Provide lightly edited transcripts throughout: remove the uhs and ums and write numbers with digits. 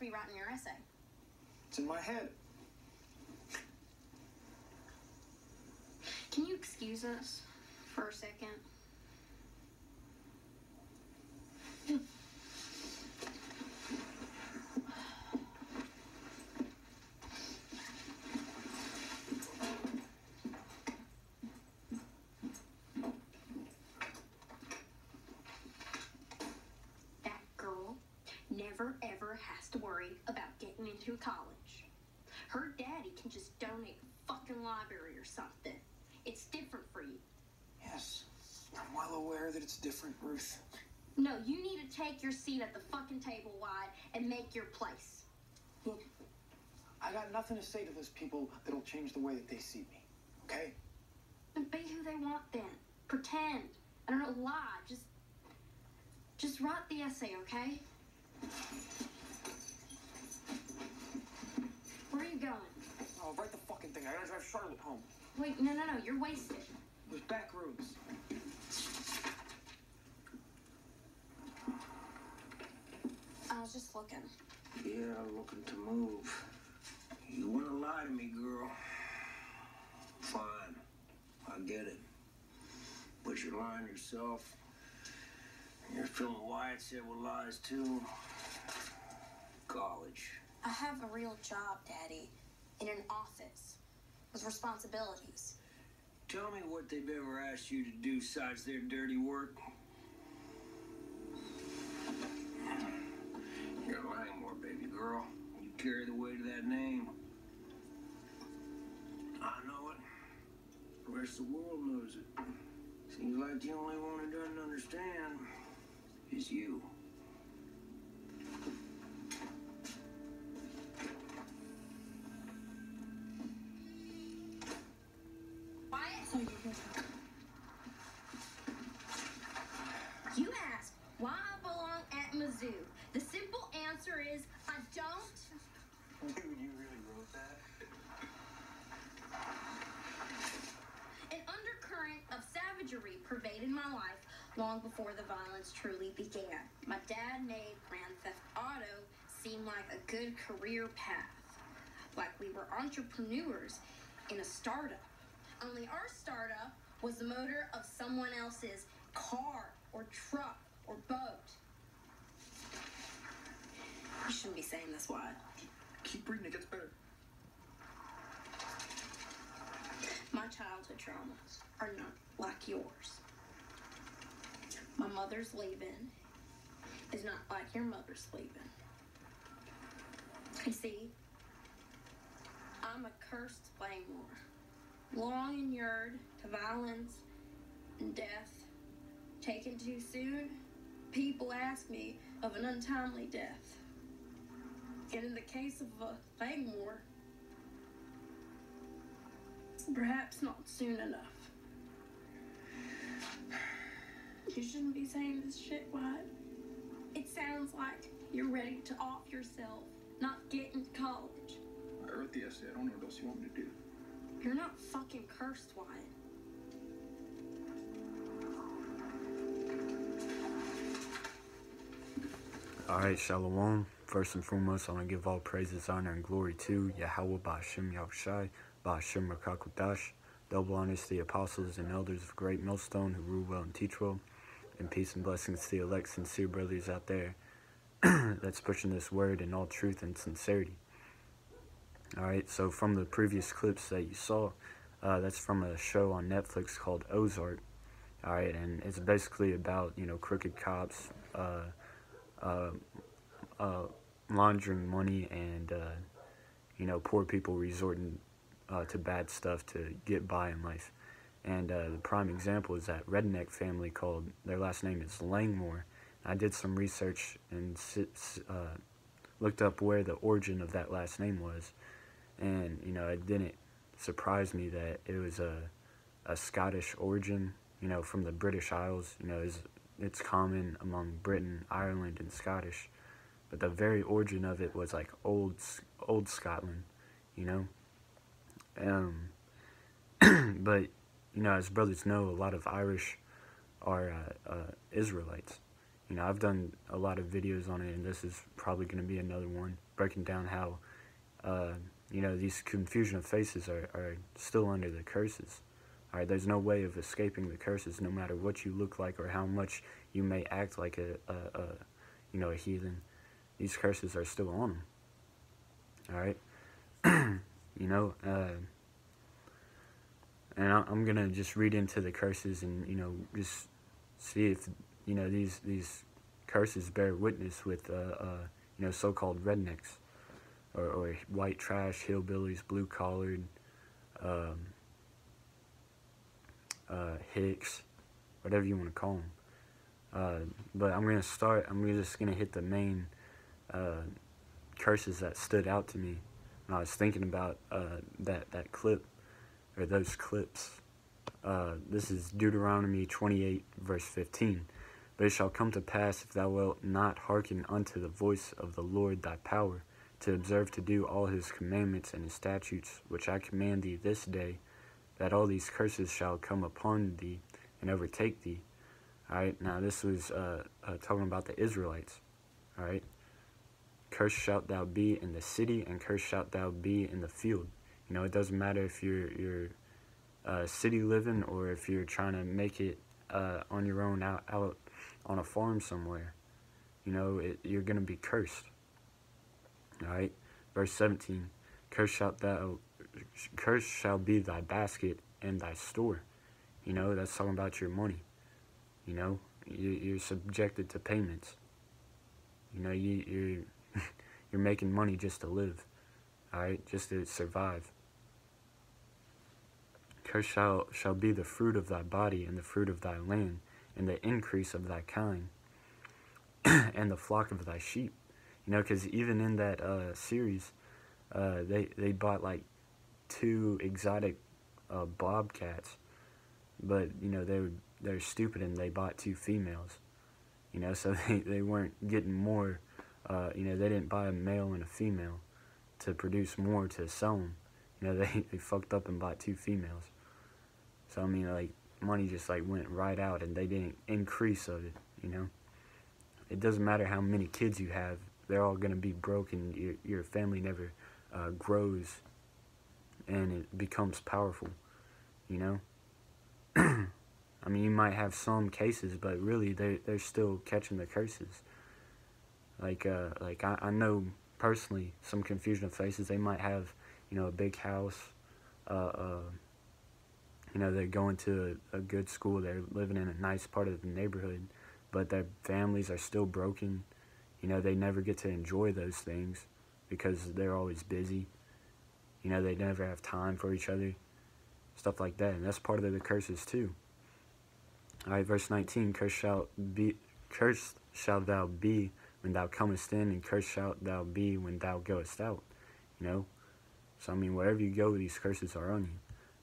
be writing your essay? It's in my head. Can you excuse us for a second? That girl never ever has to worry about getting into college. Her daddy can just donate a fucking library or something. It's different for you. Yes, I'm well aware that it's different, Ruth. No, you need to take your seat at the fucking table, Wyatt, and make your place. Look, I got nothing to say to those people that'll change the way that they see me, okay? Then be who they want then. Pretend. I don't know, lie. Just write the essay, okay? Where are you going? Oh, write the fucking thing. I gotta drive Charlotte home. Wait, no, you're wasted. There's back roads. I was just looking. Yeah, looking to move. You wanna lie to me, girl? Fine. I get it. But you're lying yourself. You're filling Wyatt said with lies, too. College. I have a real job, Daddy. In an office. With responsibilities. Tell me what they've ever asked you to do besides their dirty work. You're Langmore, baby girl. You carry the weight of that name. I know it. The rest of the world knows it. Seems like the only one who doesn't understand is you. You ask why I belong at Mizzou. The simple answer is I don't. Dude, you really wrote that? An undercurrent of savagery pervaded my life long before the violence truly began. My dad made Grand Theft Auto seem like a good career path. Like we were entrepreneurs in a startup. Only our startup was the motor of someone else's car or truck or boat. You shouldn't be saying this, Wyatt. Keep reading, it gets better. My childhood traumas are not like yours. My mother's leaving is not like your mother's leaving. You see, I'm a cursed Langmore, long inured to violence and death. Taken too soon, people ask me of an untimely death. And in the case of Langmore, perhaps not soon enough. You shouldn't be saying this shit, Wyatt. It sounds like you're ready to off yourself, not get into college. I wrote the essay. I don't know what else you want me to do. You're not fucking cursed, Wyatt. Alright, Shalom. First and foremost, I want to give all praises, honor, and glory to Yahweh Ba'Shem Yahushai, Ba'Shem Rakakudash, double honors to the apostles and elders of Great Millstone who rule well and teach well, and peace and blessings to the elect sincere brothers out there that's pushing this word in all truth and sincerity. Alright, so from the previous clips that you saw, that's from a show on Netflix called Ozark. Alright, and it's basically about, crooked cops, laundering money and, poor people resorting to bad stuff to get by in life. And the prime example is that redneck family called, their last name is Langmore. I did some research and looked up where the origin of that last name was. And, it didn't surprise me that it was a Scottish origin, from the British Isles. It's common among Britain, Ireland, and Scottish. But the very origin of it was like old Scotland, But, as brothers know, a lot of Irish are Israelites, You know, I've done a lot of videos on it, and this is probably going to be another one, breaking down how, you know, these confusion of faces are still under the curses. All right, there's no way of escaping the curses, no matter what you look like or how much you may act like you know, a heathen. These curses are still on them. All right, you know, and I'm gonna just read into the curses and, you know, just see if, you know, these curses bear witness with you know, so-called rednecks or white trash hillbillies, blue-collared, hicks, whatever you want to call them. But I'm just gonna hit the main curses that stood out to me when I was thinking about that clip, or those clips. This is Deuteronomy 28, verse 15. But it shall come to pass, if thou wilt not hearken unto the voice of the Lord thy power, to observe to do all his commandments and his statutes, which I command thee this day, that all these curses shall come upon thee and overtake thee. Alright, now this was talking about the Israelites. Alright, cursed shalt thou be in the city, and cursed shalt thou be in the field. You know, it doesn't matter if you're city living or if you're trying to make it on your own out on a farm somewhere. You know, you're going to be cursed. Alright, verse 17, cursed shall be thy basket and thy store. You know, that's talking about your money. You know, you're subjected to payments. You know, you're you're making money just to live. Alright, just to survive. Cursed shall be the fruit of thy body, and the fruit of thy land, and the increase of thy kind, and the flock of thy sheep. You know, because even in that series, they bought like 2 exotic bobcats, but, you know, they're stupid and they bought 2 females. You know, so they weren't getting more. You know, they didn't buy a male and a female to produce more to sell them. You know, they fucked up and bought 2 females. So, I mean, like, money just, like, went right out, and they didn't increase of it, you know? It doesn't matter how many kids you have, they're all going to be broke, and your family never grows, and it becomes powerful, you know? I mean, you might have some cases, but really, they're still catching the curses. Like I know, personally, some confusion of faces, they might have, you know, a big house, you know, they're going to a good school, they're living in a nice part of the neighborhood, but their families are still broken. You know, they never get to enjoy those things because they're always busy. You know, they never have time for each other, stuff like that, and that's part of the curses too. Alright, verse 19, cursed shalt thou be when thou comest in, and cursed shalt thou be when thou goest out. You know, so I mean, wherever you go, these curses are on you.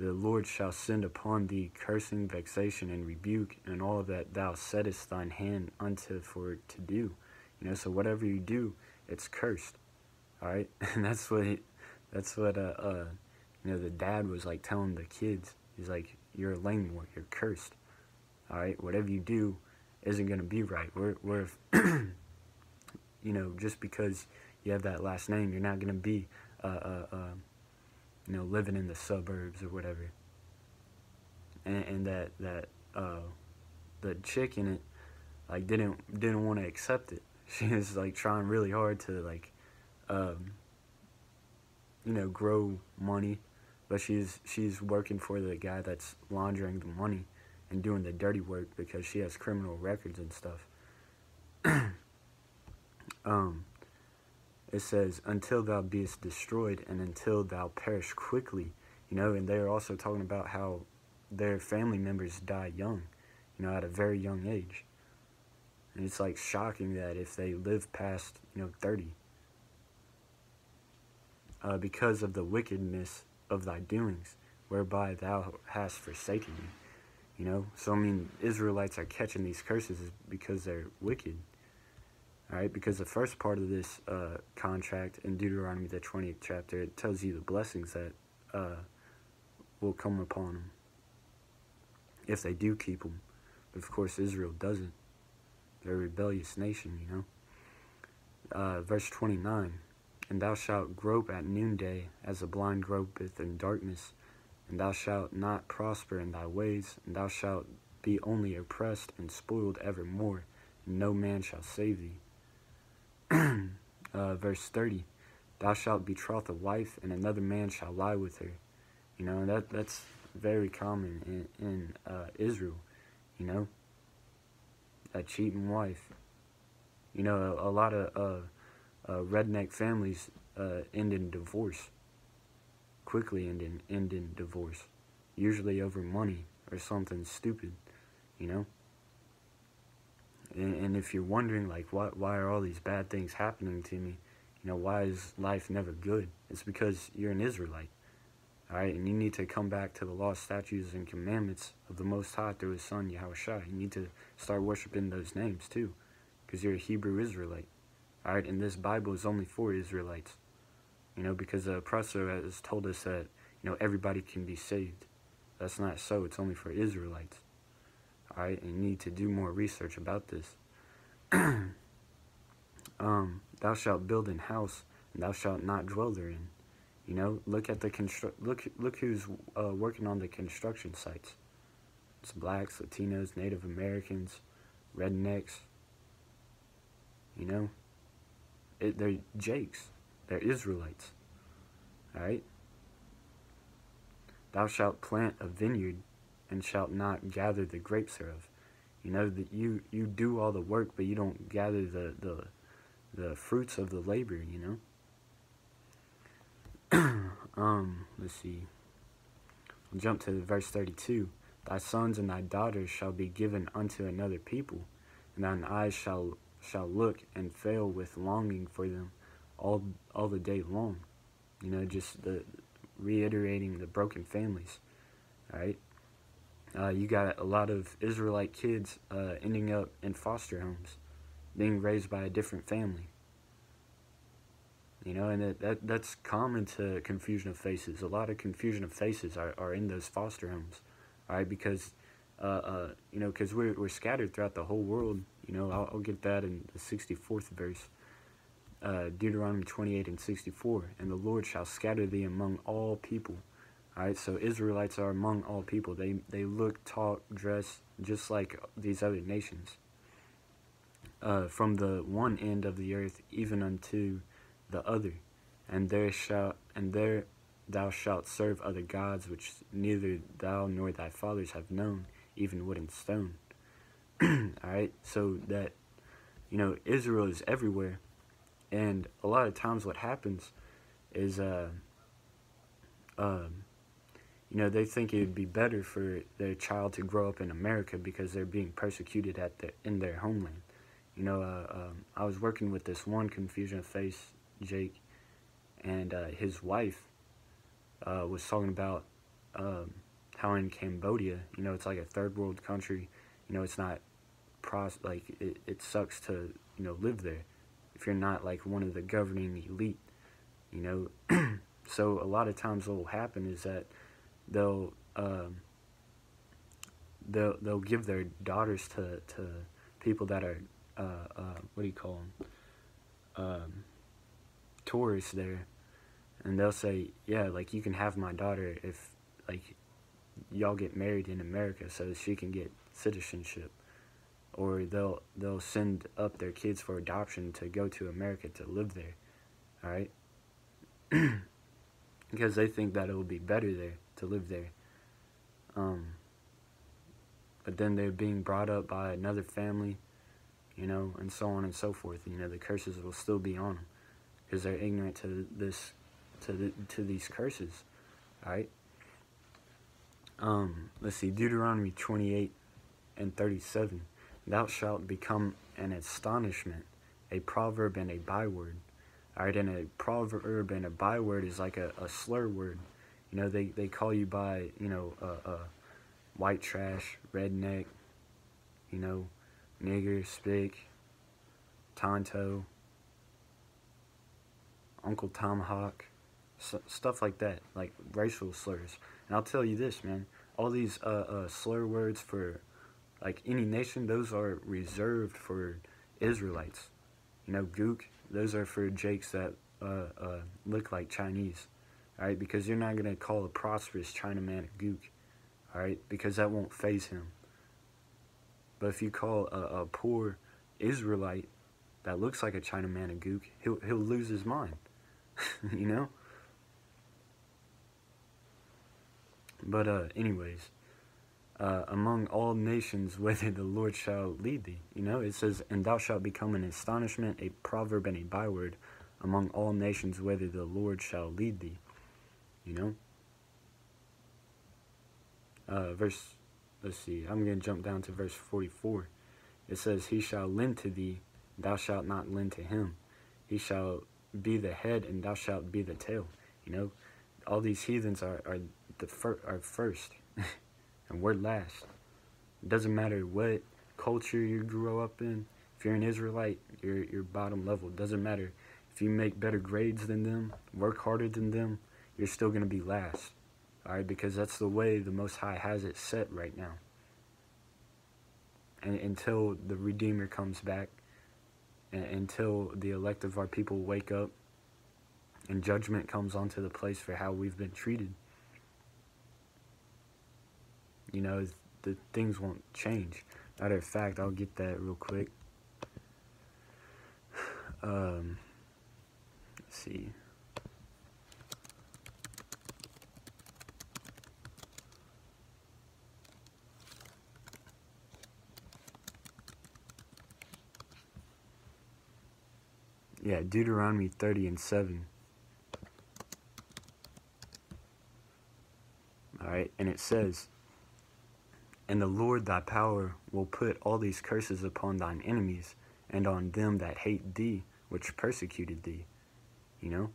The Lord shall send upon thee cursing, vexation, and rebuke, and all that thou settest thine hand unto for to do. You know, so whatever you do, it's cursed. All right, and that's what you know, the dad was like telling the kids. He's like, you're a lame one, you're cursed. All right, whatever you do isn't gonna be right. We're you know, just because you have that last name, you're not gonna be you know, living in the suburbs or whatever. And that the chick in it, like, didn't want to accept it. She was like trying really hard to, like, you know, grow money, but she's working for the guy that's laundering the money and doing the dirty work because she has criminal records and stuff. It says, until thou beest destroyed, and until thou perish quickly. You know, and they're also talking about how their family members die young, you know, at a very young age. And it's like shocking that if they live past, you know, 30, because of the wickedness of thy doings, whereby thou hast forsaken me. You know, so I mean, Israelites are catching these curses because they're wicked. Alright, because the first part of this contract in Deuteronomy, the 20th chapter, it tells you the blessings that will come upon them if they do keep them. But of course, Israel doesn't. They're a rebellious nation, you know. Verse 29, and thou shalt grope at noonday, as a blind gropeth in darkness, and thou shalt not prosper in thy ways, and thou shalt be only oppressed and spoiled evermore, and no man shall save thee. Verse 30, thou shalt betroth a wife, and another man shall lie with her. You know, that's very common in Israel, you know, a cheating wife. You know, a lot of redneck families end in divorce, quickly end in divorce, usually over money or something stupid, you know. And if you're wondering, like, why are all these bad things happening to me, you know, why is life never good? It's because you're an Israelite, all right? And you need to come back to the law, statutes, and commandments of the Most High through His Son, Yahushua. You need to start worshiping those names, too, because you're a Hebrew Israelite, all right? And this Bible is only for Israelites, you know, because the oppressor has told us that, you know, everybody can be saved. That's not so. It's only for Israelites. All right, and you need to do more research about this. Thou shalt build an house, and thou shalt not dwell therein. You know, look at the look who's working on the construction sites. It's blacks, Latinos, Native Americans, rednecks. You know, they're Jakes. They're Israelites. All right. Thou shalt plant a vineyard, and shalt not gather the grapes thereof. You know that you do all the work, but you don't gather the fruits of the labor. You know. Let's see. We'll jump to verse 32. Thy sons and thy daughters shall be given unto another people, and thine eyes shall look and fail with longing for them all the day long. You know, just the reiterating the broken families. All right. You got a lot of Israelite kids ending up in foster homes, being raised by a different family. You know, and that's common to confusion of faces. A lot of confusion of faces are in those foster homes, all right? Because, you know, because we're scattered throughout the whole world. You know, I'll get that in the 64th verse, Deuteronomy 28:64. And the Lord shall scatter thee among all people. All right, so Israelites are among all people. They look, talk, dress just like these other nations. From the one end of the earth even unto the other, and there thou shalt serve other gods which neither thou nor thy fathers have known, even wood and stone. All right, so that, you know, Israel is everywhere, and a lot of times what happens is you know, they think it would be better for their child to grow up in America because they're being persecuted in their homeland. You know, I was working with this one confusion of face, Jake, and his wife was talking about how in Cambodia, you know, it's like a third world country. You know, it's not it sucks to, you know, live there if you're not like one of the governing elite. You know, so a lot of times what will happen is that they'll give their daughters to people that are what do you call them, tourists there, and they'll say, yeah, like, you can have my daughter if, like, y'all get married in America so she can get citizenship, or they'll send up their kids for adoption to go to America to live there, all right? Because they think that it will be better there to live there. But then they're being brought up by another family, you know, and so on and so forth. You know, the curses will still be on them because they're ignorant to this, to these curses. All right. Let's see, Deuteronomy 28:37. Thou shalt become an astonishment, a proverb and a byword. All right, and a proverb and a byword is like a slur word. You know, they call you by, you know, white trash, redneck, you know, nigger, spick, tonto, Uncle Tomahawk, stuff like that, like racial slurs. And I'll tell you this, man, all these slur words for Like any nation, those are reserved for Israelites. You know, gook, those are for jakes that look like Chinese. Alright, because you're not going to call a prosperous Chinaman a gook. Alright, because that won't faze him. But if you call a poor Israelite that looks like a Chinaman a gook, he'll lose his mind. You know? But anyways, among all nations, whither the Lord shall lead thee. You know, it says, and thou shalt become an astonishment, a proverb, and a byword among all nations, whither the Lord shall lead thee. You know? Let's see, I'm going to jump down to verse 44. It says, he shall lend to thee, thou shalt not lend to him. He shall be the head, and thou shalt be the tail. You know, all these heathens are first, and we're last. It doesn't matter what culture you grew up in. If you're an Israelite, you're bottom level. It doesn't matter if you make better grades than them, work harder than them, you're still going to be last. Alright, because that's the way the Most High has it set right now. And until the Redeemer comes back, and until the elect of our people wake up, and judgment comes onto the place for how we've been treated, you know, the things won't change. Matter of fact, I'll get that real quick. Let's see. Yeah, Deuteronomy 30:7. Alright, and it says, and the Lord thy power will put all these curses upon thine enemies, and on them that hate thee, which persecuted thee. You know?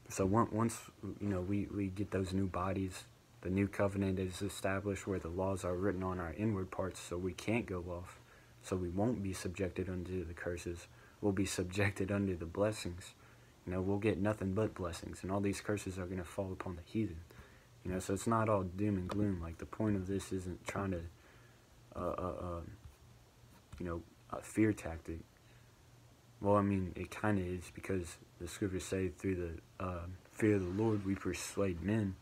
So once, you know, we get those new bodies, the new covenant is established where the laws are written on our inward parts so we can't go off, so we won't be subjected unto the curses. We'll be subjected under the blessings. You know, we'll get nothing but blessings, and all these curses are going to fall upon the heathen. You know, so it's not all doom and gloom. Like, the point of this isn't trying to, you know, a fear tactic. Well, I mean, it kind of is, because the scriptures say through the fear of the Lord we persuade men.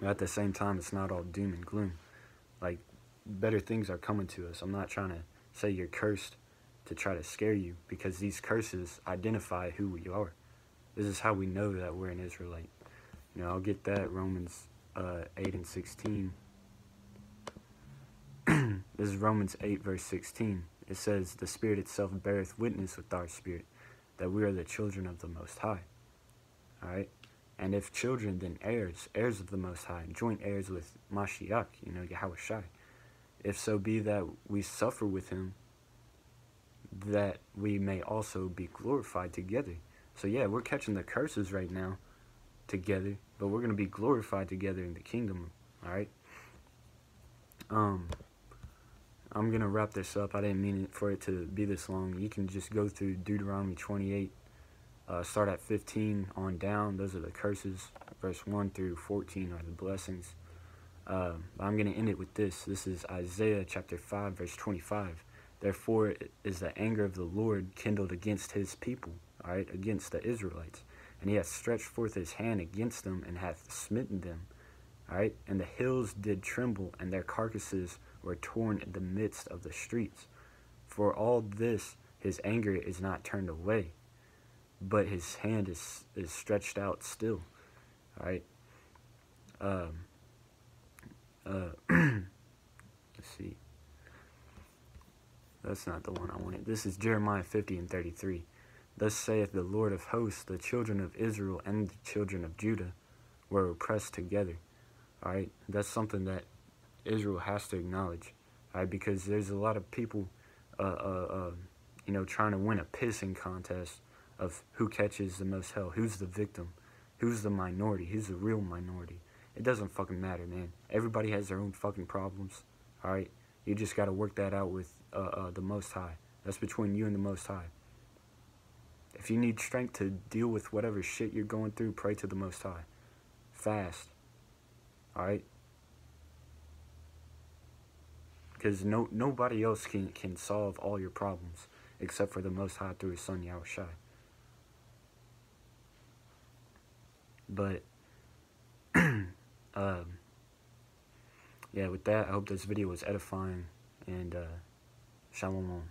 But at the same time, it's not all doom and gloom. Like, better things are coming to us. I'm not trying to say you're cursed to try to scare you, because these curses identify who we are. This is how we know that we're an Israelite. You know, I'll get that, Romans 8:16. This is Romans 8, verse 16. It says, the Spirit itself beareth witness with our spirit, that we are the children of the Most High. Alright? And if children, then heirs, heirs of the Most High, joint heirs with Mashiach, you know, Yahushai. If so be that we suffer with him, that we may also be glorified together. So yeah, we're catching the curses right now together, but we're going to be glorified together in the kingdom. Alright? I'm going to wrap this up. I didn't mean for it to be this long. You can just go through Deuteronomy 28, start at 15 on down. Those are the curses. Verse 1 through 14 are the blessings. I'm going to end it with this. This is Isaiah chapter 5, verse 25. Therefore is the anger of the Lord kindled against his people, alright, against the Israelites. And he hath stretched forth his hand against them, and hath smitten them. Alright, and the hills did tremble, and their carcasses were torn in the midst of the streets. For all this his anger is not turned away, but his hand is stretched out still. Alright. Let's see. That's not the one I wanted. This is Jeremiah 50:33. Thus saith the Lord of hosts, the children of Israel and the children of Judah were oppressed together. Alright, that's something that Israel has to acknowledge. Alright, because there's a lot of people, you know, trying to win a pissing contest of who catches the most hell, who's the victim, who's the minority, who's the real minority. It doesn't fucking matter, man. Everybody has their own fucking problems. Alright, you just gotta work that out with the Most High. That's between you and the Most High. If you need strength to deal with whatever shit you're going through, pray to the Most High. Fast. Alright? because nobody else can solve all your problems except for the Most High through His Son Yahushua. But yeah, with that, I hope this video was edifying, and shalom.